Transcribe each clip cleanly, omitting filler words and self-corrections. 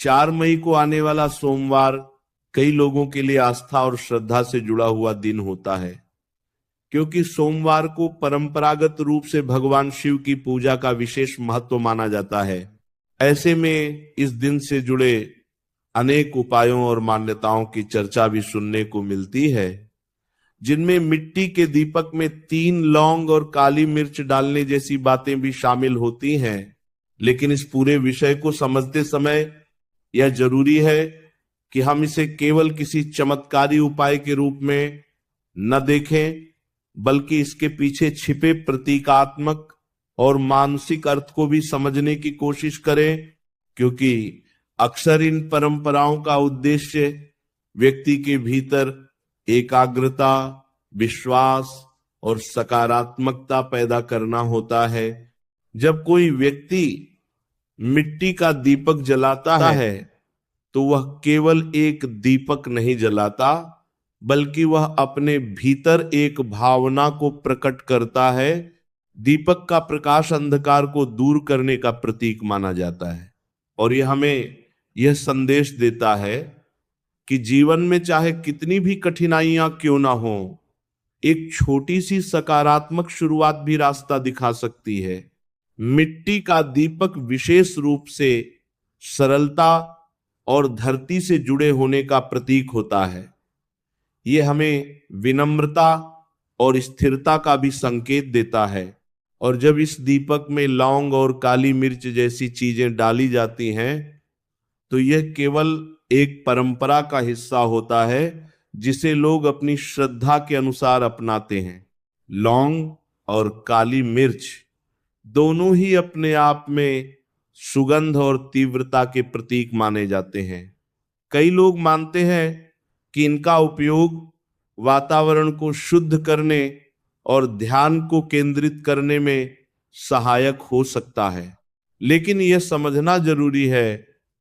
4 मई को आने वाला सोमवार कई लोगों के लिए आस्था और श्रद्धा से जुड़ा हुआ दिन होता है, क्योंकि सोमवार को परंपरागत रूप से भगवान शिव की पूजा का विशेष महत्व माना जाता है। ऐसे में इस दिन से जुड़े अनेक उपायों और मान्यताओं की चर्चा भी सुनने को मिलती है, जिनमें मिट्टी के दीपक में 3 लौंग और काली मिर्च डालने जैसी बातें भी शामिल होती हैं। लेकिन इस पूरे विषय को समझते समय यह जरूरी है कि हम इसे केवल किसी चमत्कारी उपाय के रूप में न देखें, बल्कि इसके पीछे छिपे प्रतीकात्मक और मानसिक अर्थ को भी समझने की कोशिश करें, क्योंकि अक्सर इन परंपराओं का उद्देश्य व्यक्ति के भीतर एकाग्रता, विश्वास और सकारात्मकता पैदा करना होता है। जब कोई व्यक्ति मिट्टी का दीपक जलाता है तो वह केवल एक दीपक नहीं जलाता, बल्कि वह अपने भीतर एक भावना को प्रकट करता है। दीपक का प्रकाश अंधकार को दूर करने का प्रतीक माना जाता है और यह हमें यह संदेश देता है कि जीवन में चाहे कितनी भी कठिनाइयां क्यों ना हो, एक छोटी सी सकारात्मक शुरुआत भी रास्ता दिखा सकती है। मिट्टी का दीपक विशेष रूप से सरलता और धरती से जुड़े होने का प्रतीक होता है। यह हमें विनम्रता और स्थिरता का भी संकेत देता है। और जब इस दीपक में लौंग और काली मिर्च जैसी चीजें डाली जाती हैं, तो यह केवल एक परंपरा का हिस्सा होता है जिसे लोग अपनी श्रद्धा के अनुसार अपनाते हैं। लौंग और काली मिर्च दोनों ही अपने आप में सुगंध और तीव्रता के प्रतीक माने जाते हैं। कई लोग मानते हैं कि इनका उपयोग वातावरण को शुद्ध करने और ध्यान को केंद्रित करने में सहायक हो सकता है, लेकिन यह समझना जरूरी है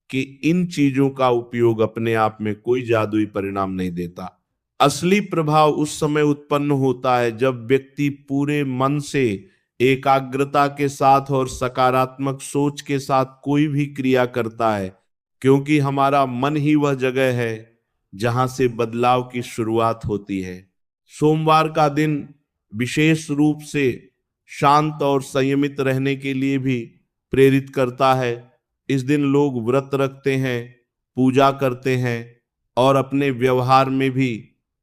कि इन चीजों का उपयोग अपने आप में कोई जादुई परिणाम नहीं देता। असली प्रभाव उस समय उत्पन्न होता है जब व्यक्ति पूरे मन से, एकाग्रता के साथ और सकारात्मक सोच के साथ कोई भी क्रिया करता है, क्योंकि हमारा मन ही वह जगह है जहां से बदलाव की शुरुआत होती है। सोमवार का दिन विशेष रूप से शांत और संयमित रहने के लिए भी प्रेरित करता है। इस दिन लोग व्रत रखते हैं, पूजा करते हैं और अपने व्यवहार में भी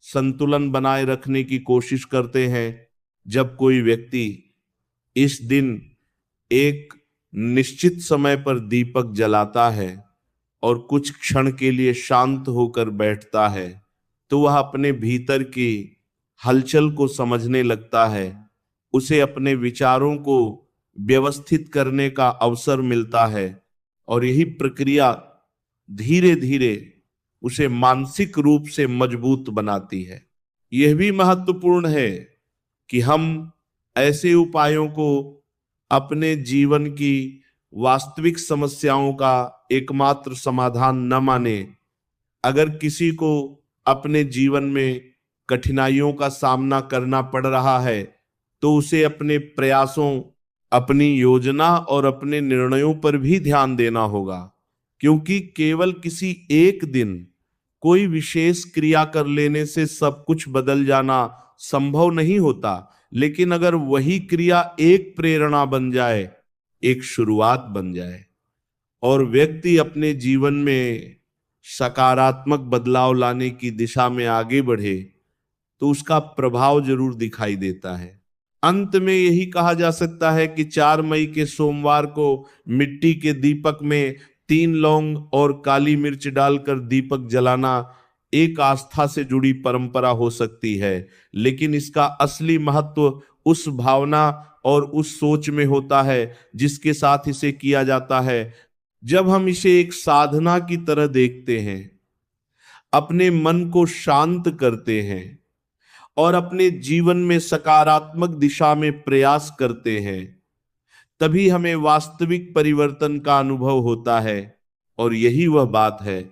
संतुलन बनाए रखने की कोशिश करते हैं। जब कोई व्यक्ति इस दिन एक निश्चित समय पर दीपक जलाता है और कुछ क्षण के लिए शांत होकर बैठता है, तो वह अपने भीतर की हलचल को समझने लगता है। उसे अपने विचारों को व्यवस्थित करने का अवसर मिलता है और यही प्रक्रिया धीरे धीरे उसे मानसिक रूप से मजबूत बनाती है। यह भी महत्वपूर्ण है कि हम ऐसे उपायों को अपने जीवन की वास्तविक समस्याओं का एकमात्र समाधान न माने। अगर किसी को अपने जीवन में कठिनाइयों का सामना करना पड़ रहा है, तो उसे अपने प्रयासों, अपनी योजना और अपने निर्णयों पर भी ध्यान देना होगा, क्योंकि केवल किसी एक दिन कोई विशेष क्रिया कर लेने से सब कुछ बदल जाना संभव नहीं होता। लेकिन अगर वही क्रिया एक प्रेरणा बन जाए, एक शुरुआत बन जाए और व्यक्ति अपने जीवन में सकारात्मक बदलाव लाने की दिशा में आगे बढ़े, तो उसका प्रभाव जरूर दिखाई देता है। अंत में यही कहा जा सकता है कि 4 मई के सोमवार को मिट्टी के दीपक में 3 लौंग और काली मिर्च डालकर दीपक जलाना एक आस्था से जुड़ी परंपरा हो सकती है, लेकिन इसका असली महत्व उस भावना और उस सोच में होता है जिसके साथ इसे किया जाता है। जब हम इसे एक साधना की तरह देखते हैं, अपने मन को शांत करते हैं और अपने जीवन में सकारात्मक दिशा में प्रयास करते हैं, तभी हमें वास्तविक परिवर्तन का अनुभव होता है। और यही वह बात है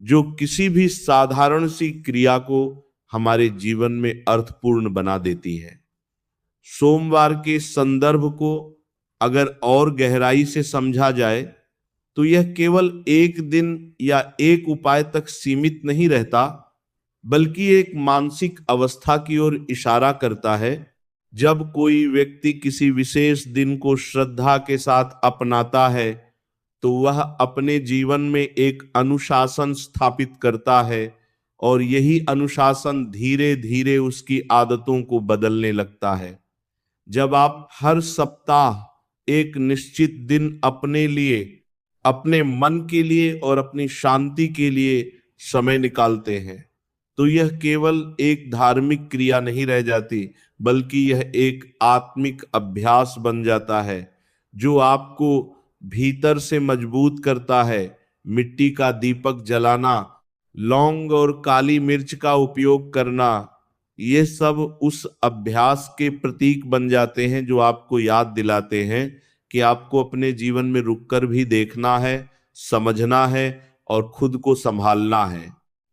जो किसी भी साधारण सी क्रिया को हमारे जीवन में अर्थपूर्ण बना देती है। सोमवार के संदर्भ को अगर और गहराई से समझा जाए, तो यह केवल एक दिन या एक उपाय तक सीमित नहीं रहता, बल्कि एक मानसिक अवस्था की ओर इशारा करता है। जब कोई व्यक्ति किसी विशेष दिन को श्रद्धा के साथ अपनाता है, तो वह अपने जीवन में एक अनुशासन स्थापित करता है, और यही अनुशासन धीरे धीरे उसकी आदतों को बदलने लगता है। जब आप हर सप्ताह एक निश्चित दिन अपने लिए, अपने मन के लिए और अपनी शांति के लिए समय निकालते हैं, तो यह केवल एक धार्मिक क्रिया नहीं रह जाती, बल्कि यह एक आत्मिक अभ्यास बन जाता है जो आपको भीतर से मजबूत करता है। मिट्टी का दीपक जलाना, लौंग और काली मिर्च का उपयोग करना, ये सब उस अभ्यास के प्रतीक बन जाते हैं जो आपको याद दिलाते हैं कि आपको अपने जीवन में रुककर भी देखना है, समझना है और खुद को संभालना है।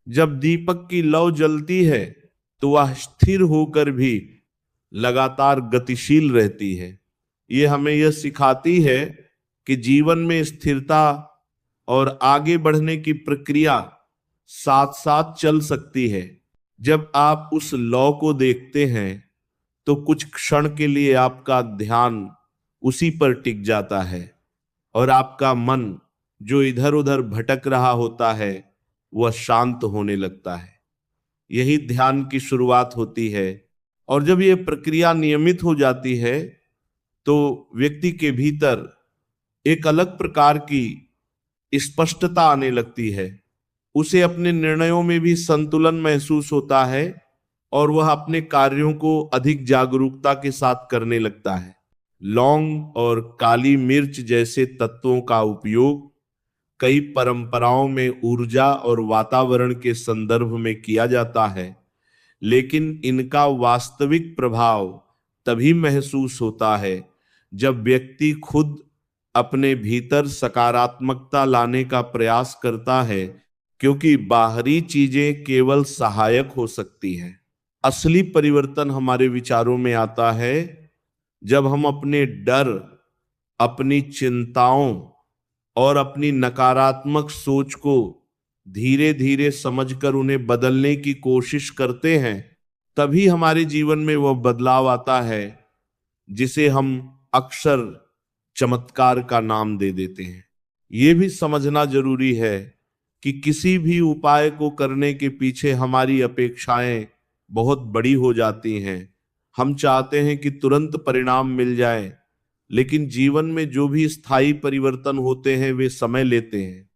जब दीपक की लौ जलती है तो वह स्थिर होकर भी लगातार गतिशील रहती है। ये हमें यह सिखाती है कि जीवन में स्थिरता और आगे बढ़ने की प्रक्रिया साथ साथ चल सकती है। जब आप उस लौ को देखते हैं तो कुछ क्षण के लिए आपका ध्यान उसी पर टिक जाता है और आपका मन जो इधर उधर भटक रहा होता है वह शांत होने लगता है। यही ध्यान की शुरुआत होती है, और जब यह प्रक्रिया नियमित हो जाती है तो व्यक्ति के भीतर एक अलग प्रकार की स्पष्टता आने लगती है। उसे अपने निर्णयों में भी संतुलन महसूस होता है और वह अपने कार्यों को अधिक जागरूकता के साथ करने लगता है। लौंग और काली मिर्च जैसे तत्वों का उपयोग कई परंपराओं में ऊर्जा और वातावरण के संदर्भ में किया जाता है, लेकिन इनका वास्तविक प्रभाव तभी महसूस होता है जब व्यक्ति खुद अपने भीतर सकारात्मकता लाने का प्रयास करता है, क्योंकि बाहरी चीजें केवल सहायक हो सकती हैं। असली परिवर्तन हमारे विचारों में आता है जब हम अपने डर, अपनी चिंताओं और अपनी नकारात्मक सोच को धीरे धीरे समझकर उन्हें बदलने की कोशिश करते हैं। तभी हमारे जीवन में वह बदलाव आता है जिसे हम अक्सर चमत्कार का नाम दे देते हैं। ये भी समझना जरूरी है कि किसी भी उपाय को करने के पीछे हमारी अपेक्षाएं बहुत बड़ी हो जाती हैं। हम चाहते हैं कि तुरंत परिणाम मिल जाए, लेकिन जीवन में जो भी स्थायी परिवर्तन होते हैं वे समय लेते हैं।